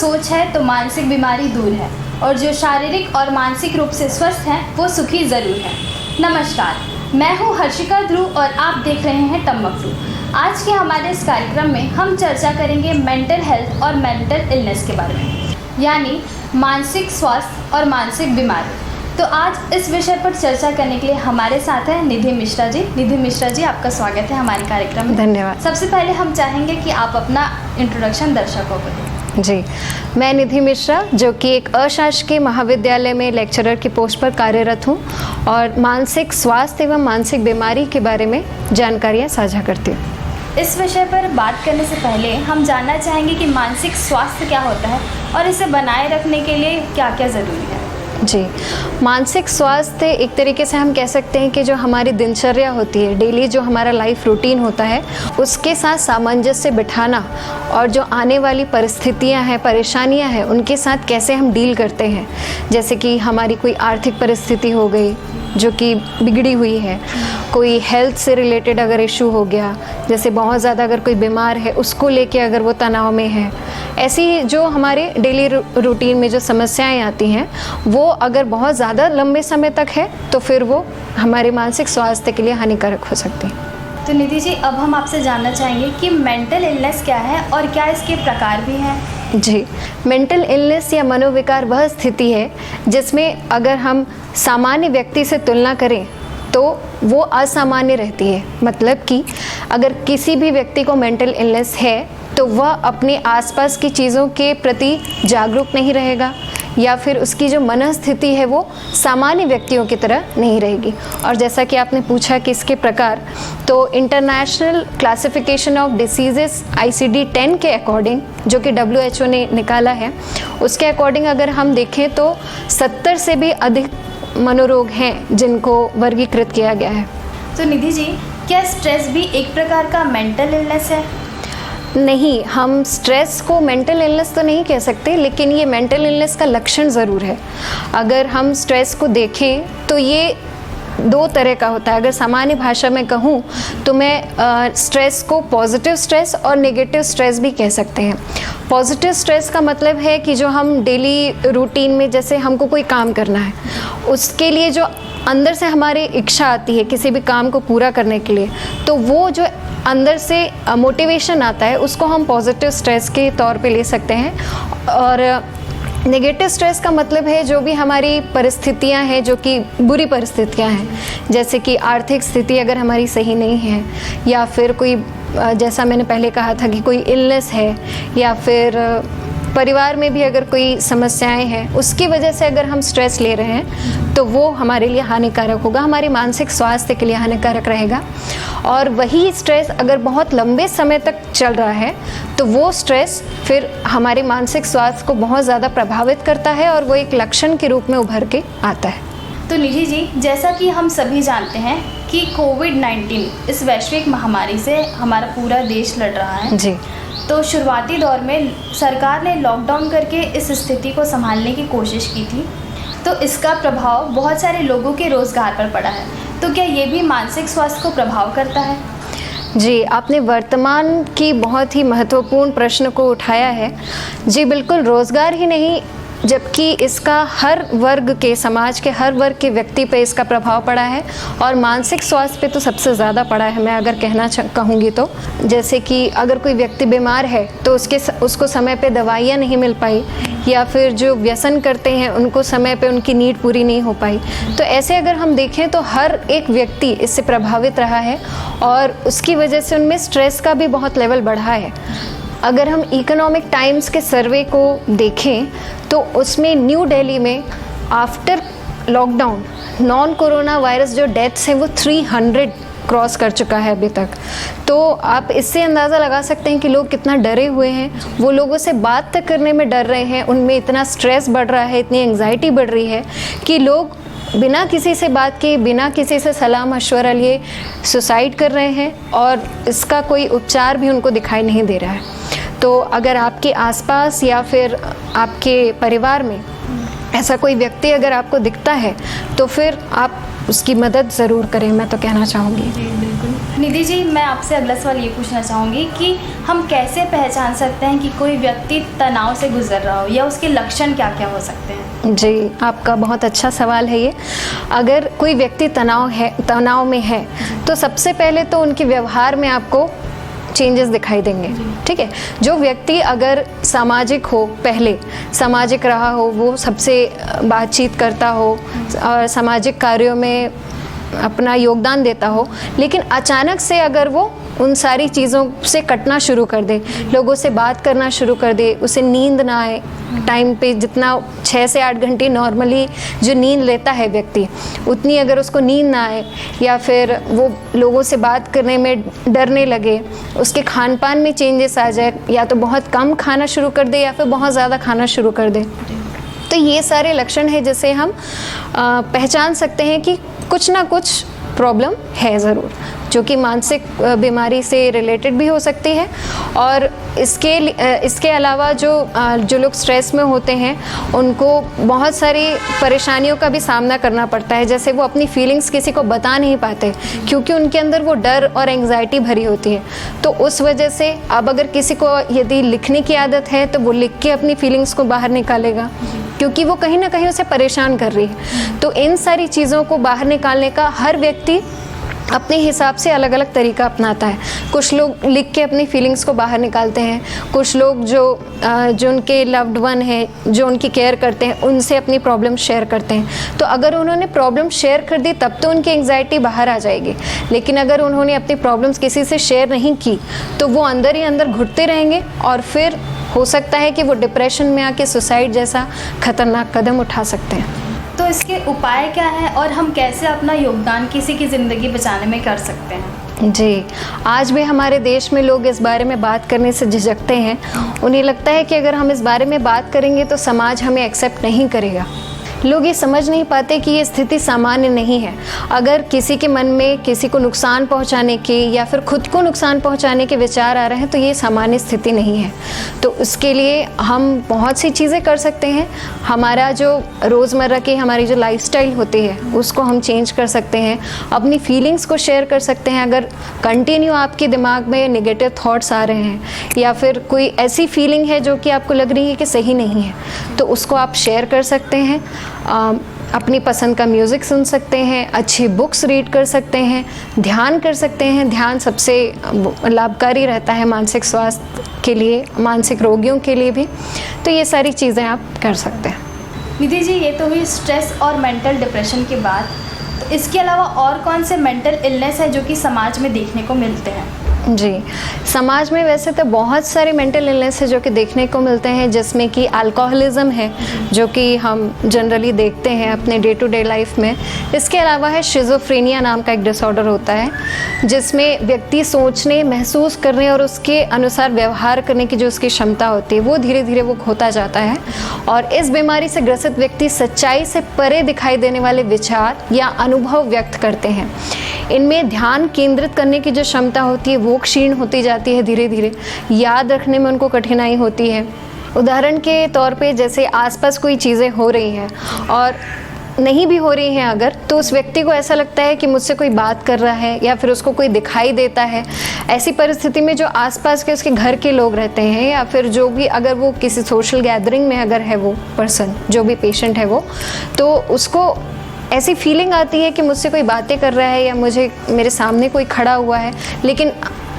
सोच है तो मानसिक बीमारी दूर है, और जो शारीरिक और मानसिक रूप से स्वस्थ हैं वो सुखी ज़रूर है। नमस्कार, मैं हूँ हर्षिका ध्रुव और आप देख रहे हैं टम्मकरू। आज के हमारे इस कार्यक्रम में हम चर्चा करेंगे मेंटल हेल्थ और मेंटल इलनेस के बारे में, यानी मानसिक स्वास्थ्य और मानसिक बीमारी। तो आज इस विषय पर चर्चा करने के लिए हमारे साथ हैं निधि मिश्रा जी। निधि मिश्रा जी, आपका स्वागत है हमारे कार्यक्रम में। धन्यवाद। सबसे पहले हम चाहेंगे कि आप अपना इंट्रोडक्शन दर्शकों को दें। जी, मैं निधि मिश्रा, जो कि एक अशासकीय महाविद्यालय में लेक्चरर की पोस्ट पर कार्यरत हूँ और मानसिक स्वास्थ्य एवं मानसिक बीमारी के बारे में जानकारियाँ साझा करती हूँ। इस विषय पर बात करने से पहले हम जानना चाहेंगे कि मानसिक स्वास्थ्य क्या होता है और इसे बनाए रखने के लिए क्या क्या ज़रूरी है। जी, मानसिक स्वास्थ्य एक तरीके से हम कह सकते हैं कि जो हमारी दिनचर्या होती है, डेली जो हमारा लाइफ रूटीन होता है, उसके साथ सामंजस्य बिठाना और जो आने वाली परिस्थितियां हैं, परेशानियां हैं, उनके साथ कैसे हम डील करते हैं। जैसे कि हमारी कोई आर्थिक परिस्थिति हो गई जो कि बिगड़ी हुई है, कोई हेल्थ से रिलेटेड अगर इशू हो गया, जैसे बहुत ज़्यादा अगर कोई बीमार है उसको लेके अगर वो तनाव में है, ऐसी जो हमारे डेली रूटीन में जो समस्याएं आती हैं वो अगर बहुत ज़्यादा लंबे समय तक है तो फिर वो हमारे मानसिक स्वास्थ्य के लिए हानिकारक हो सकती है। तो निधि जी, अब हम आपसे जानना चाहेंगे कि मेंटल इलनेस क्या है और क्या इसके प्रकार भी हैं। जी, मेंटल इलनेस या मनोविकार वह स्थिति है जिसमें अगर हम सामान्य व्यक्ति से तुलना करें तो वो असामान्य रहती है। मतलब कि अगर किसी भी व्यक्ति को मेंटल इलनेस है तो वह अपने आसपास की चीज़ों के प्रति जागरूक नहीं रहेगा, या फिर उसकी जो मनस्थिति है वो सामान्य व्यक्तियों की तरह नहीं रहेगी। और जैसा कि आपने पूछा कि इसके प्रकार, तो international classification of diseases ICD-10 के अकॉर्डिंग, जो कि WHO ने निकाला है, उसके अकॉर्डिंग अगर हम देखें तो 70 से भी अधिक मनोरोग हैं जिनको वर्गीकृत किया गया है। तो निधि जी, क्या स्ट्रेस भी एक प्रकार का मेंटल इलनेस है? नहीं, हम स्ट्रेस को मेंटल इलनेस तो नहीं कह सकते, लेकिन ये मेंटल इलनेस का लक्षण ज़रूर है। अगर हम स्ट्रेस को देखें तो ये दो तरह का होता है। अगर सामान्य भाषा में कहूँ तो मैं स्ट्रेस को पॉजिटिव स्ट्रेस और नेगेटिव स्ट्रेस भी कह सकते हैं। पॉजिटिव स्ट्रेस का मतलब है कि जो हम डेली रूटीन में, जैसे हमको कोई काम करना है, उसके लिए जो अंदर से हमारी इच्छा आती है किसी भी काम को पूरा करने के लिए, तो वो जो अंदर से मोटिवेशन आता है उसको हम पॉजिटिव स्ट्रेस के तौर पे ले सकते हैं। और नेगेटिव स्ट्रेस का मतलब है जो भी हमारी परिस्थितियां हैं, जो कि बुरी परिस्थितियां हैं, जैसे कि आर्थिक स्थिति अगर हमारी सही नहीं है, या फिर कोई, जैसा मैंने पहले कहा था कि कोई इलनेस है, या फिर परिवार में भी अगर कोई समस्याएं हैं, उसकी वजह से अगर हम स्ट्रेस ले रहे हैं तो वो हमारे लिए हानिकारक होगा, हमारे मानसिक स्वास्थ्य के लिए हानिकारक रहेगा। और वही स्ट्रेस अगर बहुत लंबे समय तक चल रहा है तो वो स्ट्रेस फिर हमारे मानसिक स्वास्थ्य को बहुत ज़्यादा प्रभावित करता है और वो एक लक्षण के रूप में उभर के आता है। तो निधि जी, जैसा कि हम सभी जानते हैं कि कोविड-19 इस वैश्विक महामारी से हमारा पूरा देश लड़ रहा है जी। तो शुरुआती दौर में सरकार ने लॉकडाउन करके इस स्थिति को संभालने की कोशिश की थी, तो इसका प्रभाव बहुत सारे लोगों के रोज़गार पर पड़ा है। तो क्या ये भी मानसिक स्वास्थ्य को प्रभाव करता है? जी, आपने वर्तमान की बहुत ही महत्वपूर्ण प्रश्न को उठाया है। जी बिल्कुल, रोज़गार ही नहीं, जबकि इसका हर वर्ग के, समाज के हर वर्ग के व्यक्ति पे इसका प्रभाव पड़ा है, और मानसिक स्वास्थ्य पे तो सबसे ज़्यादा पड़ा है मैं अगर कहूँगी तो। जैसे कि अगर कोई व्यक्ति बीमार है तो उसको समय पे दवाइयाँ नहीं मिल पाई, या फिर जो व्यसन करते हैं उनको समय पे उनकी नीड पूरी नहीं हो पाई। तो ऐसे अगर हम देखें तो हर एक व्यक्ति इससे प्रभावित रहा है और उसकी वजह से उनमें स्ट्रेस का भी बहुत लेवल बढ़ा है। अगर हम इकोनॉमिक टाइम्स के सर्वे को देखें तो उसमें न्यू दिल्ली में after lockdown non corona virus जो डेथ्स हैं वो 300 क्रॉस कर चुका है अभी तक। तो आप इससे अंदाज़ा लगा सकते हैं कि लोग कितना डरे हुए हैं, वो लोगों से बात तक करने में डर रहे हैं, उनमें इतना स्ट्रेस बढ़ रहा है, इतनी एंग्जाइटी बढ़ रही है कि लोग बिना किसी से बात किए, बिना किसी से सलाह मशवरा लिए सुसाइड कर रहे हैं, और इसका कोई उपचार भी उनको दिखाई नहीं दे रहा है। तो अगर आपके आसपास या फिर आपके परिवार में ऐसा कोई व्यक्ति अगर आपको दिखता है तो फिर आप उसकी मदद ज़रूर करें, मैं तो कहना चाहूँगी। जी बिल्कुल। निधि जी, मैं आपसे अगला सवाल ये पूछना चाहूँगी कि हम कैसे पहचान सकते हैं कि कोई व्यक्ति तनाव से गुजर रहा हो, या उसके लक्षण क्या क्या हो सकते हैं? जी, आपका बहुत अच्छा सवाल है ये। अगर कोई व्यक्ति तनाव में है तो सबसे पहले तो उनके व्यवहार में आपको चेंजेस दिखाई देंगे। ठीक है, जो व्यक्ति अगर सामाजिक हो, पहले सामाजिक रहा हो, वो सबसे बातचीत करता हो और सामाजिक कार्यों में अपना योगदान देता हो, लेकिन अचानक से अगर वो उन सारी चीज़ों से कटना शुरू कर दे, लोगों से बात करना शुरू कर दे, उसे नींद ना आए टाइम पे, जितना 6 से 8 घंटे नॉर्मली जो नींद लेता है व्यक्ति, उतनी अगर उसको नींद ना आए, या फिर वो लोगों से बात करने में डरने लगे, उसके खान पान में चेंजेस आ जाए, या तो बहुत कम खाना शुरू कर दे या फिर बहुत ज़्यादा खाना शुरू कर दे, तो ये सारे लक्षण हैं जिसे हम पहचान सकते हैं कि कुछ ना कुछ प्रॉब्लम है ज़रूर, जो कि मानसिक बीमारी से रिलेटेड भी हो सकती है। और इसके अलावा जो लोग स्ट्रेस में होते हैं, उनको बहुत सारी परेशानियों का भी सामना करना पड़ता है। जैसे वो अपनी फीलिंग्स किसी को बता नहीं पाते, क्योंकि उनके अंदर वो डर और एंग्जाइटी भरी होती है। तो उस वजह से अब अगर किसी को यदि लिखने की आदत है, तो वो लिख के अपनी फीलिंग्स को बाहर निकालेगा, क्योंकि वो कहीं ना कहीं उसे परेशान कर रही है। तो इन सारी चीज़ों को बाहर निकालने का हर व्यक्ति अपने हिसाब से अलग अलग तरीका अपनाता है। कुछ लोग लिख के अपनी फीलिंग्स को बाहर निकालते हैं, कुछ लोग जो उनके लव्ड वन है, जो उनकी केयर करते हैं, उनसे अपनी प्रॉब्लम शेयर करते हैं। तो अगर उन्होंने प्रॉब्लम शेयर कर दी, तब तो उनकी एंग्जाइटी बाहर आ जाएगी। लेकिन अगर उन्होंने अपनी प्रॉब्लम्स किसी से शेयर नहीं की, तो वो अंदर ही अंदर घुटते रहेंगे, और फिर हो सकता है कि वो डिप्रेशन में आके सुसाइड जैसा खतरनाक कदम उठा सकते हैं। तो इसके उपाय क्या है, और हम कैसे अपना योगदान किसी की ज़िंदगी बचाने में कर सकते हैं? जी, आज भी हमारे देश में लोग इस बारे में बात करने से झिझकते हैं। उन्हें लगता है कि अगर हम इस बारे में बात करेंगे तो समाज हमें एक्सेप्ट नहीं करेगा। लोग ये समझ नहीं पाते कि ये स्थिति सामान्य नहीं है। अगर किसी के मन में किसी को नुकसान पहुंचाने के या फिर खुद को नुकसान पहुंचाने के विचार आ रहे हैं, तो ये सामान्य स्थिति नहीं है। तो उसके लिए हम बहुत सी चीज़ें कर सकते हैं। हमारा जो रोज़मर्रा की हमारी जो लाइफस्टाइल होती है, उसको हम चेंज कर सकते हैं। अपनी फीलिंग्स को शेयर कर सकते हैं। अगर कंटिन्यू आपके दिमाग में नेगेटिव थॉट्स आ रहे हैं, या फिर कोई ऐसी फीलिंग है जो कि आपको लग रही है कि सही नहीं है, तो उसको आप शेयर कर सकते हैं। अपनी पसंद का म्यूज़िक सुन सकते हैं, अच्छी बुक्स रीड कर सकते हैं, ध्यान कर सकते हैं। ध्यान सबसे लाभकारी रहता है मानसिक स्वास्थ्य के लिए, मानसिक रोगियों के लिए भी। तो ये सारी चीज़ें आप कर सकते हैं। निधि जी, ये तो हुई स्ट्रेस और मेंटल डिप्रेशन की बात। तो इसके अलावा और कौन से मेंटल इलनेस है जो कि समाज में देखने को मिलते हैं? जी, समाज में वैसे तो बहुत सारे मेंटल इलनेस है जो कि देखने को मिलते हैं, जिसमें कि अल्कोहलिज्म है, जो कि हम जनरली देखते हैं अपने डे टू डे लाइफ में। इसके अलावा है शिज़ोफ्रेनिया नाम का एक डिसऑर्डर होता है, जिसमें व्यक्ति सोचने, महसूस करने और उसके अनुसार व्यवहार करने की जो उसकी क्षमता होती है, वो धीरे धीरे वो खोता जाता है। और इस बीमारी से ग्रसित व्यक्ति सच्चाई से परे दिखाई देने वाले विचार या अनुभव व्यक्त करते हैं। इनमें ध्यान केंद्रित करने की जो क्षमता होती है, वो क्षीण होती जाती है धीरे धीरे। याद रखने में उनको कठिनाई होती है। उदाहरण के तौर पे, जैसे आसपास कोई चीज़ें हो रही हैं और नहीं भी हो रही हैं अगर, तो उस व्यक्ति को ऐसा लगता है कि मुझसे कोई बात कर रहा है, या फिर उसको कोई दिखाई देता है। ऐसी परिस्थिति में जो आसपास के उसके घर के लोग रहते हैं, या फिर जो भी, अगर वो किसी सोशल गैदरिंग में अगर है वो पर्सन, जो भी पेशेंट है वो, तो उसको ऐसी फीलिंग आती है कि मुझसे कोई बातें कर रहा है, या मेरे सामने कोई खड़ा हुआ है। लेकिन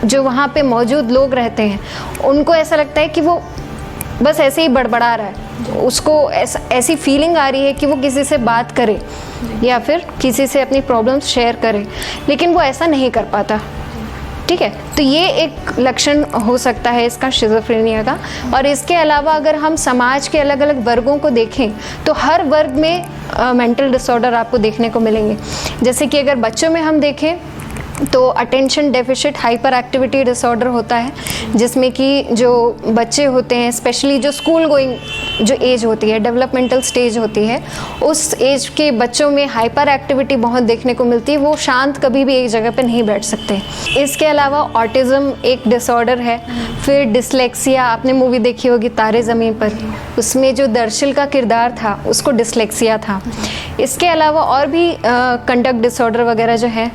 जो वहाँ पे मौजूद लोग रहते हैं, उनको ऐसा लगता है कि वो बस ऐसे ही बड़बड़ा रहा है। उसको ऐसी फीलिंग आ रही है कि वो किसी से बात करे या फिर किसी से अपनी प्रॉब्लम्स शेयर करे, लेकिन वो ऐसा नहीं कर पाता। ठीक है, तो ये एक लक्षण हो सकता है इसका, शिज़ोफ्रेनिया का। और इसके अलावा अगर हम समाज के अलग अलग वर्गों को देखें, तो हर वर्ग में मेंटल डिसऑर्डर आपको देखने को मिलेंगे। जैसे कि अगर बच्चों में हम देखें, तो attention deficit hyper activity disorder होता है, जिसमें कि जो बच्चे होते हैं, स्पेशली जो स्कूल गोइंग जो एज होती है, डेवलपमेंटल स्टेज होती है, उस एज के बच्चों में हाइपर एक्टिविटी बहुत देखने को मिलती है। वो शांत कभी भी एक जगह पे नहीं बैठ सकते। इसके अलावा ऑटिज़म एक डिसऑर्डर है। फिर डिसलेक्सिया, आपने मूवी देखी होगी तारे ज़मीन पर, उसमें जो दर्शिल का किरदार था, उसको डिसलेक्सिया था। इसके अलावा और भी कंडक्ट डिसऑर्डर वगैरह जो है,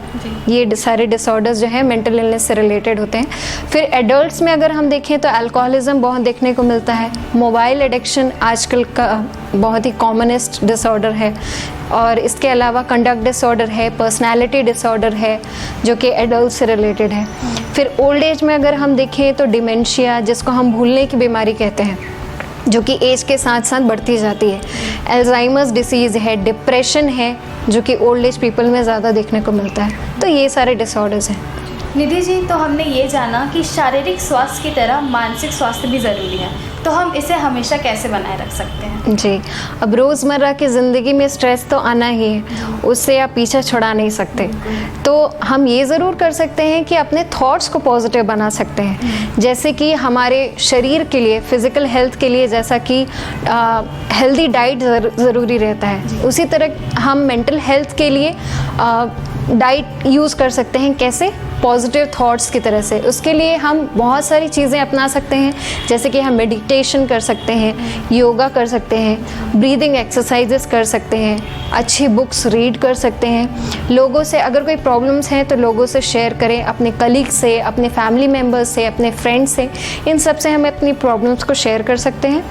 ये सारे डिसऑर्डर्स जो है मेंटल इलनेस से रिलेटेड होते हैं। फिर एडल्ट्स में अगर हम देखें तो अल्कोहलिज्म बहुत देखने को मिलता है। मोबाइल एडिक्शन आजकल का बहुत ही कॉमनेस्ट डिसऑर्डर है। और इसके अलावा कंडक्ट डिसऑर्डर है, पर्सनालिटी डिसऑर्डर है जो कि एडल्ट से रिलेटेड है। फिर ओल्ड एज में अगर हम देखें तो डिमेंशिया, जिसको हम भूलने की बीमारी कहते हैं, जो कि एज के साथ साथ बढ़ती जाती है। अल्जाइमर्स डिसीज़ है, डिप्रेशन है, जो कि ओल्ड एज पीपल में ज़्यादा देखने को मिलता है। तो ये सारे डिसऑर्डर्स हैं। निधि जी, तो हमने ये जाना कि शारीरिक स्वास्थ्य की तरह मानसिक स्वास्थ्य भी ज़रूरी है, तो हम इसे हमेशा कैसे बनाए रख सकते हैं? जी, अब रोज़मर्रा की ज़िंदगी में स्ट्रेस तो आना ही है, उससे आप पीछा छुड़ा नहीं सकते। तो हम ये ज़रूर कर सकते हैं कि अपने थॉट्स को पॉजिटिव बना सकते हैं। जैसे कि हमारे शरीर के लिए, फिज़िकल हेल्थ के लिए, जैसा कि हेल्दी डाइट ज़रूरी रहता है, उसी तरह हम मेंटल हेल्थ के लिए डाइट यूज़ कर सकते हैं। कैसे? पॉजिटिव थॉट्स की तरह से। उसके लिए हम बहुत सारी चीज़ें अपना सकते हैं, जैसे कि हम मेडिटेशन कर सकते हैं, योगा कर सकते हैं, ब्रीदिंग एक्सरसाइजेस कर सकते हैं, अच्छी बुक्स रीड कर सकते हैं। लोगों से अगर कोई प्रॉब्लम्स हैं तो लोगों से शेयर करें, अपने कलीग से, अपने फैमिली मेम्बर्स से, अपने फ्रेंड्स से, इन सब से हम अपनी प्रॉब्लम्स को शेयर कर सकते हैं।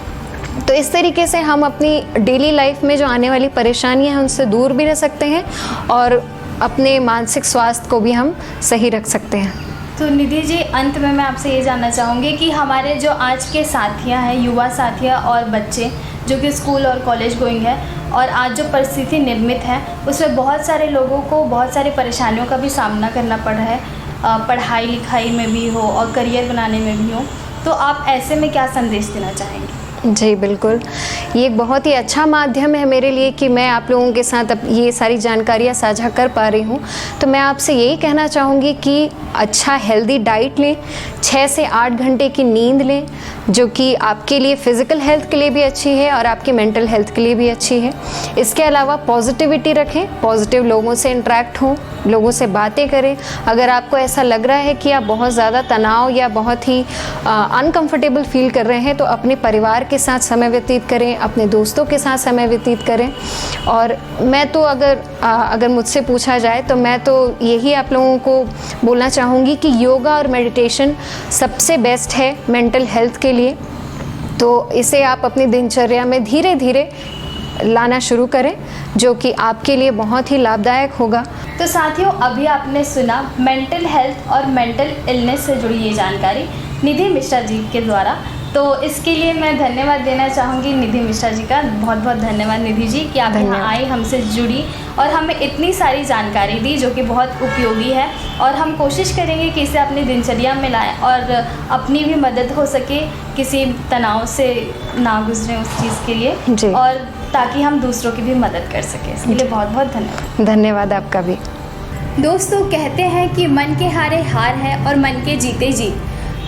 तो इस तरीके से हम अपनी डेली लाइफ में जो आने वाली परेशानियां हैं उनसे दूर भी रह सकते हैं और अपने मानसिक स्वास्थ्य को भी हम सही रख सकते हैं। तो निधि जी, अंत में मैं आपसे ये जानना चाहूँगी कि हमारे जो आज के साथियाँ हैं, युवा साथियाँ और बच्चे जो कि स्कूल और कॉलेज गोइंग है, और आज जो परिस्थिति निर्मित है उसमें बहुत सारे लोगों को बहुत सारी परेशानियों का भी सामना करना पड़ रहा है, पढ़ाई लिखाई में भी हो और करियर बनाने में भी हो, तो आप ऐसे में क्या संदेश देना चाहेंगे? जी बिल्कुल, ये एक बहुत ही अच्छा माध्यम है मेरे लिए कि मैं आप लोगों के साथ अब ये सारी जानकारियाँ साझा कर पा रही हूँ। तो मैं आपसे यही कहना चाहूँगी कि अच्छा हेल्दी डाइट लें, 6 से 8 घंटे की नींद लें, जो कि आपके लिए फ़िज़िकल हेल्थ के लिए भी अच्छी है और आपकी मेंटल हेल्थ के लिए भी अच्छी है। इसके अलावा पॉजिटिविटी रखें, पॉजिटिव लोगों से इंटरेक्ट हों, लोगों से बातें करें। अगर आपको ऐसा लग रहा है कि आप बहुत ज़्यादा तनाव या बहुत ही अनकंफर्टेबल फील कर रहे हैं तो अपने परिवार के साथ समय व्यतीत करें, अपने दोस्तों के साथ समय व्यतीत करें। और मैं तो अगर मुझसे पूछा जाए तो मैं तो यही आप लोगों को बोलना चाहूँगी कि योगा और मेडिटेशन सबसे बेस्ट है मेंटल हेल्थ के लिए। तो इसे आप अपनी दिनचर्या में धीरे धीरे लाना शुरू करें, जो कि आपके लिए बहुत ही लाभदायक होगा। तो साथियों, अभी आपने सुना मेंटल हेल्थ और मेंटल इलनेस से जुड़ी ये जानकारी निधि मिश्रा जी के द्वारा। तो इसके लिए मैं धन्यवाद देना चाहूँगी निधि मिश्रा जी का। बहुत बहुत धन्यवाद निधि जी कि आप यहाँ आई, हमसे जुड़ी और हमें इतनी सारी जानकारी दी जो कि बहुत उपयोगी है, और हम कोशिश करेंगे कि इसे अपनी दिनचर्या में लाएं और अपनी भी मदद हो सके, किसी तनाव से ना गुजरें उस चीज़ के लिए, और ताकि हम दूसरों की भी मदद कर सकें। इसके लिए बहुत बहुत धन्यवाद। धन्यवाद आपका भी। दोस्तों, कहते हैं कि मन के हारे हार है और मन के जीते जीत।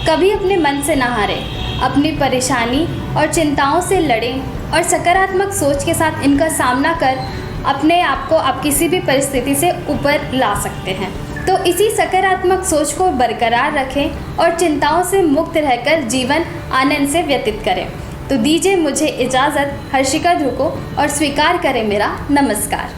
कभी अपने मन से ना हारें, अपनी परेशानी और चिंताओं से लड़ें और सकारात्मक सोच के साथ इनका सामना कर अपने आप को आप किसी भी परिस्थिति से ऊपर ला सकते हैं। तो इसी सकारात्मक सोच को बरकरार रखें और चिंताओं से मुक्त रहकर जीवन आनंद से व्यतीत करें। तो दीजिए मुझे इजाज़त हर्षिका ध्रुव को और स्वीकार करें मेरा नमस्कार।